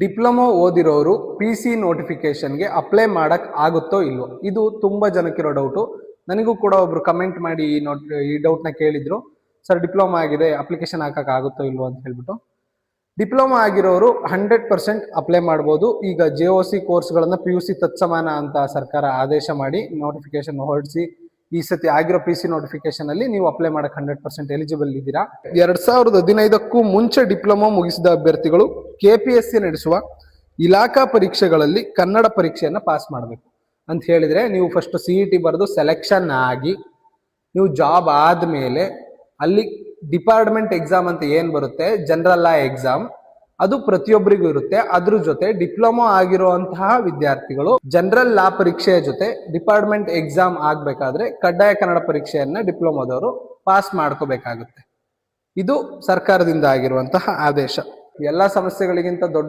Diploma ಓದಿರೋರು PC ನೋಟಿಫಿಕೇಶನ್ಗೆ apply ಮಾಡಕ್ ಆಗುತ್ತೋ ಇಲ್ವೋ, ಇದು ತುಂಬಾ ಜನಕ್ಕಿರೋ ಡೌಟು. ನನಗೂ ಕೂಡ ಒಬ್ರು ಕಮೆಂಟ್ ಮಾಡಿ ಈ ಡೌಟ್ನ ಕೇಳಿದ್ರು. ಸರ್, ಡಿಪ್ಲೊಮಾ ಆಗಿದೆ, ಅಪ್ಲಿಕೇಶನ್ ಹಾಕಕ್ ಆಗುತ್ತೋ ಇಲ್ವೋ ಅಂತ ಹೇಳ್ಬಿಟ್ಟು. ಡಿಪ್ಲೊಮಾ ಆಗಿರೋರು 100% ಅಪ್ಲೈ ಮಾಡ್ಬೋದು. ಈಗ JOC ಕೋರ್ಸ್ಗಳನ್ನ PUC ತತ್ಸಮಾನ ಅಂತ ಸರ್ಕಾರ ಆದೇಶ ಮಾಡಿ ನೋಟಿಫಿಕೇಶನ್ ಹೊರಡಿಸಿ, ಈ ಸತಿ ಆಗಿರೋ PC ನೋಟಿಫಿಕೇಶನ್ ಅಲ್ಲಿ ನೀವು ಅಪ್ಲೈ ಮಾಡಕ್ 100% ಎಲಿಜಿಬಲ್ ಇದ್ದೀರಾ. 2015ಕ್ಕೂ ಮುಂಚೆ ಡಿಪ್ಲೊಮಾ ಮುಗಿಸಿದ ಅಭ್ಯರ್ಥಿಗಳು KPSC ನಡೆಸುವ ಇಲಾಖಾ ಪರೀಕ್ಷೆಗಳಲ್ಲಿ ಕನ್ನಡ ಪರೀಕ್ಷೆಯನ್ನ ಪಾಸ್ ಮಾಡಬೇಕು ಅಂತ ಹೇಳಿದ್ರೆ, ನೀವು ಫಸ್ಟ್ CET ಬರೆದು ಸೆಲೆಕ್ಷನ್ ಆಗಿ ನೀವು ಜಾಬ್ ಆದ್ಮೇಲೆ ಅಲ್ಲಿ ಡಿಪಾರ್ಟ್ಮೆಂಟ್ ಎಕ್ಸಾಮ್ ಅಂತ ಏನ್ ಬರುತ್ತೆ, ಜನರಲ್ ಲಾ ಎಕ್ಸಾಮ್, ಅದು ಪ್ರತಿಯೊಬ್ಬರಿಗೂ ಇರುತ್ತೆ. ಅದ್ರ ಜೊತೆ ಡಿಪ್ಲೊಮಾ ಆಗಿರುವಂತಹ ವಿದ್ಯಾರ್ಥಿಗಳು ಜನರಲ್ ಲಾ ಪರೀಕ್ಷೆಯ ಜೊತೆ ಡಿಪಾರ್ಟ್ಮೆಂಟ್ ಎಕ್ಸಾಮ್ ಆಗ್ಬೇಕಾದ್ರೆ ಕಡ್ಡಾಯ ಕನ್ನಡ ಪರೀಕ್ಷೆಯನ್ನ ಡಿಪ್ಲೊಮಾದವರು ಪಾಸ್ ಮಾಡ್ಕೋಬೇಕಾಗುತ್ತೆ. ಇದು ಸರ್ಕಾರದಿಂದ ಆಗಿರುವಂತಹ ಆದೇಶ. ಎಲ್ಲಾ ಸಮಸ್ಯೆಗಳಿಗಿಂತ ದೊಡ್ಡ